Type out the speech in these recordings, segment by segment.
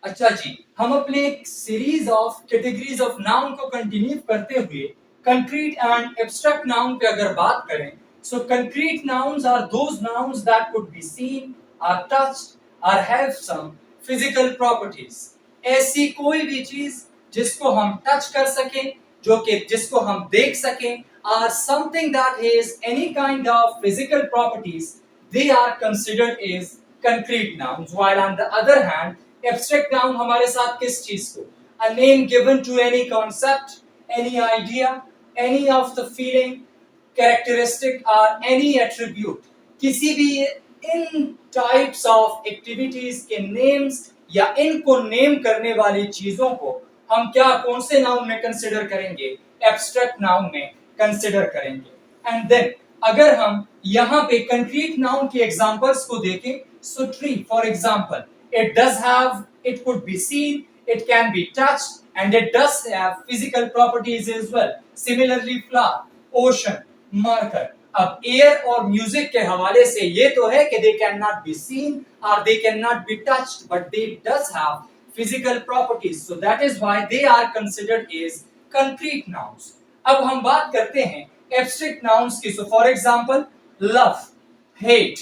अच्छा जी, हम अपने एक series of categories of noun को कंटिन्यू करते हुए कंक्रीट एंड एब्स्ट्रैक्ट नाउन पे अगर बात करें, so concrete nouns are those nouns that could be seen, or touched, or have some physical properties. ऐसी कोई भी चीज जिसको हम टच कर सकें, जो कि जिसको हम देख सकें, or something that has any kind of physical properties, they are considered as concrete nouns, while on the other hand abstract noun हमारे साथ किस चीज को, a name given to any concept, any idea, any of the feeling, characteristic or any attribute, किसी भी इन types of activities के names या इनको नेम करने वाली चीजों को हम क्या कौन से नाउन में कंसिडर करेंगे, एब्स्ट्रैक्ट नाउन में कंसिडर करेंगे। एंड देन अगर हम यहाँ पे कंक्रीट नाउन के एग्जांपल्स को देखें, so tree for example, it does have, it could be seen, it can be touched and it does have physical properties as well. Similarly flower, ocean, marker. अब air और music के हवाले से ये तो है कि they can not be seen और they can not be touched, but they does have physical properties, so that is why they are considered as concrete nouns. अब हम बात करते हैं एब्स्ट्रैक्ट नाउन्स की। So for example, love, hate,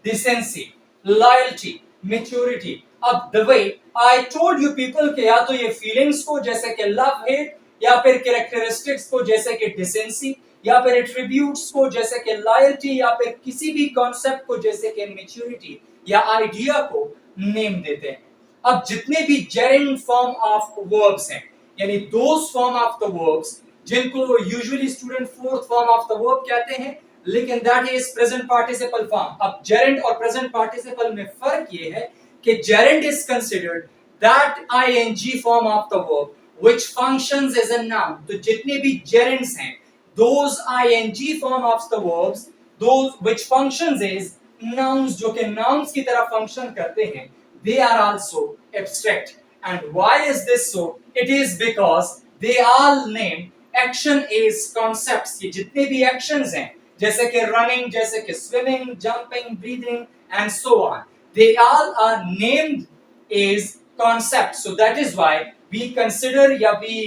decency, loyalty, maturity. अब the way I told you people के या तो ये फीलिंग्स को जैसे कि लव, हेट, या फिर कैरेक्टरिस्टिक्स को जैसे कि डिसेंसी, या फिर एट्रीब्यूट्स को जैसे कि लॉयल्टी, या फिर किसी भी कॉन्सेप्ट को जैसे कि मैच्योरिटी या आइडिया को नेम देते हैं। अब जितने भी जेरेंड फॉर्म ऑफ वर्ब्स हैं, यानी those form of the verbs जिनको usually student fourth form of the verb कहते हैं, लेकिन that is present participle form. अब जेरेंड और प्रेजेंट पार्टिसिपल में फर्क ये है कि gerund is considered that ING form of the verb which functions as a noun. तो जितने भी जेरेंड्स हैं, those ING form of the verbs, those which functions as nouns, जो कि नाउन्स की तरह फंक्शन करते हैं, they are also abstract. And why is this so? It is because they all name action as concepts। ये जितने भी actions हैं, जैसे कि running, जैसे कि swimming, jumping, breathing and so on, they all are named as concepts, so that is why we consider या we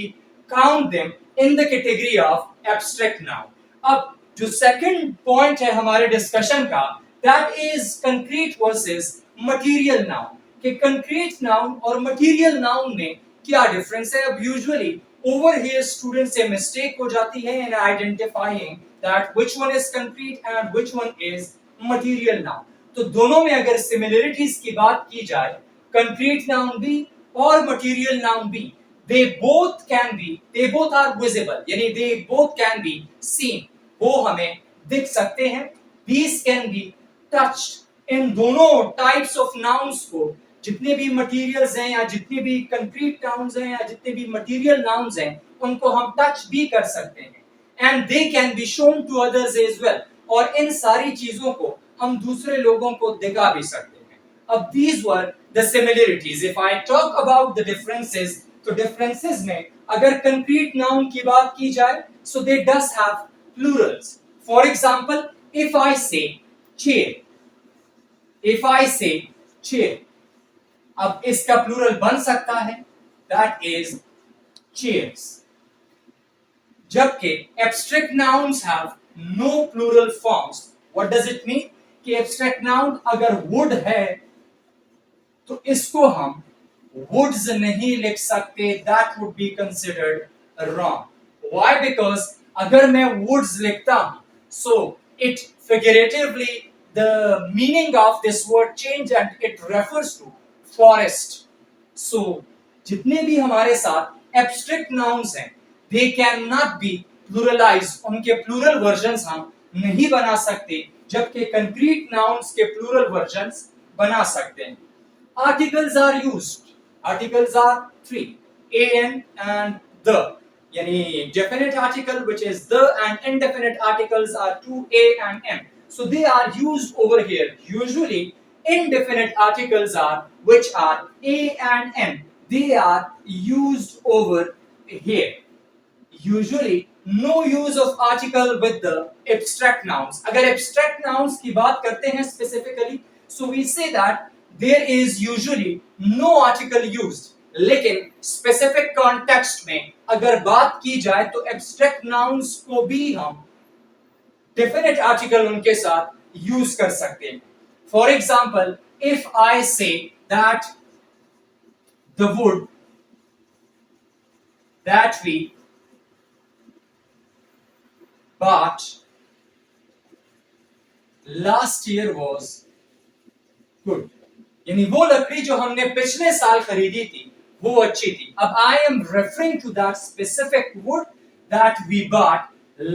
count them in the category of abstract noun। अब जो second point है हमारे discussion का, that is concrete versus material noun। कि concrete noun और material noun में क्या डिफरेंस है। अब यूजुअली ओवर हियर स्टूडेंट से मिस्टेक हो जाती है in identifying that which one is concrete and which one is material noun. तो दोनों में अगर सिमिलरिटीज की बात की जाए, कंक्रीट नाउन भी और मटेरियल नाउन भी, they both can be, they both are visible, यानी they both can be seen, वो हमें दिख सकते हैं। these can be touched। इन दोनों टाइप्स ऑफ नाउन्स को, जितने भी मटेरियल्स हैं या जितने भी कंक्रीट नाउन्स हैं या जितने भी मटेरियल नाउन्स हैं, उनको हम टच भी कर सकते हैं। And they can be shown to others as well. और इन सारी चीजों को हम दूसरे लोगों को दिखा भी सकते हैं। अब these were the similarities। if I talk about the differences, तो differences में अगर कंक्रीट नाउन की बात की जाए, so they does have plurals। for example, if I say chair, if I say chair, अब इसका प्लूरल बन सकता है, दैट इज चेयर्स। जबकि abstract nouns have no plural forms. What does it mean? कि एब्स्ट्रैक्ट नाउन अगर wood है तो इसको हम वुड्स नहीं लिख सकते, that would be considered wrong. Why? Because अगर मैं वुड्स लिखता हूं, so it figuratively the meaning of this word change and it refers to forest। so जितने भी हमारे साथ abstract nouns हैं, they cannot be pluralized। उनके plural versions हम नहीं बना सकते, जबकि concrete nouns के plural versions बना सकते हैं। articles are used। articles are three: an and the, यानी definite article which is the and indefinite articles are to a and m। so they are used over here। usually indefinite articles are which are a and m, they are used over here। usually no use of article with the abstract nouns। अगर abstract nouns की बात करते हैं specifically, so we say that there is usually no article used. लेकिन specific context में अगर बात की जाए तो abstract nouns को भी हम definite article उनके साथ use कर सकते हैं. For example, if I say that the wood that we bought last year was good, यानी वो लकड़ी जो हमने पिछले साल खरीदी थी वो अच्छी थी. अब I am referring to that specific wood that we bought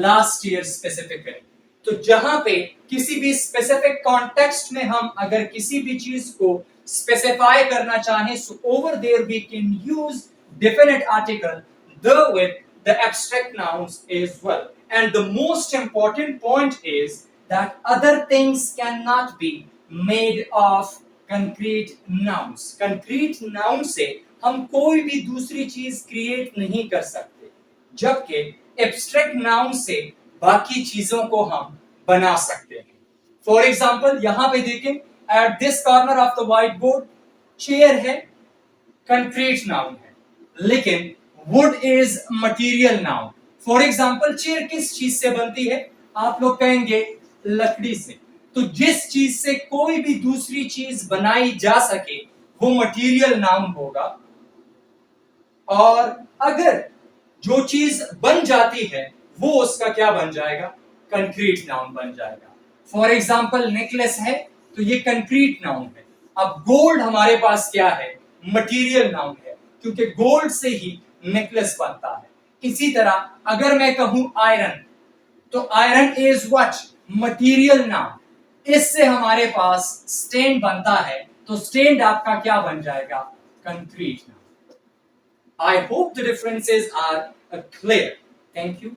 last year specifically. तो जहां पे किसी भी स्पेसिफिक कॉन्टेक्स्ट में हम अगर किसी भी चीज को स्पेसिफाई करना चाहें, so over there we can use definite article the with the abstract nouns as well. And the most important point is that other things cannot be made of concrete nouns. concrete noun से हम कोई भी दूसरी चीज create नहीं कर सकते, जबकि एब्स्ट्रैक्ट नाउन से बाकी चीजों को हम बना सकते हैं. फॉर एग्जाम्पल यहां पे देखें, at this corner of the white board chair है, कंक्रीट नाउन है, लेकिन would is material noun. For example chair किस चीज से बनती है? आप लोग कहेंगे लकड़ी से. तो जिस चीज से कोई भी दूसरी चीज बनाई जा सके वो मटेरियल नाउन होगा, और अगर जो चीज बन जाती है वो उसका क्या बन जाएगा? कंक्रीट नाउन बन जाएगा. फॉर एग्जाम्पल नेकलेस है तो ये कंक्रीट नाउन है. अब गोल्ड हमारे पास क्या है? मटेरियल नाउन है, क्योंकि गोल्ड से ही नेकलेस बनता है. इसी तरह अगर मैं कहूं आयरन, तो iron is what? Material noun. इससे हमारे पास स्टैंड बनता है, तो स्टैंड आपका क्या बन जाएगा? Concrete noun. I hope the differences are clear. Thank you.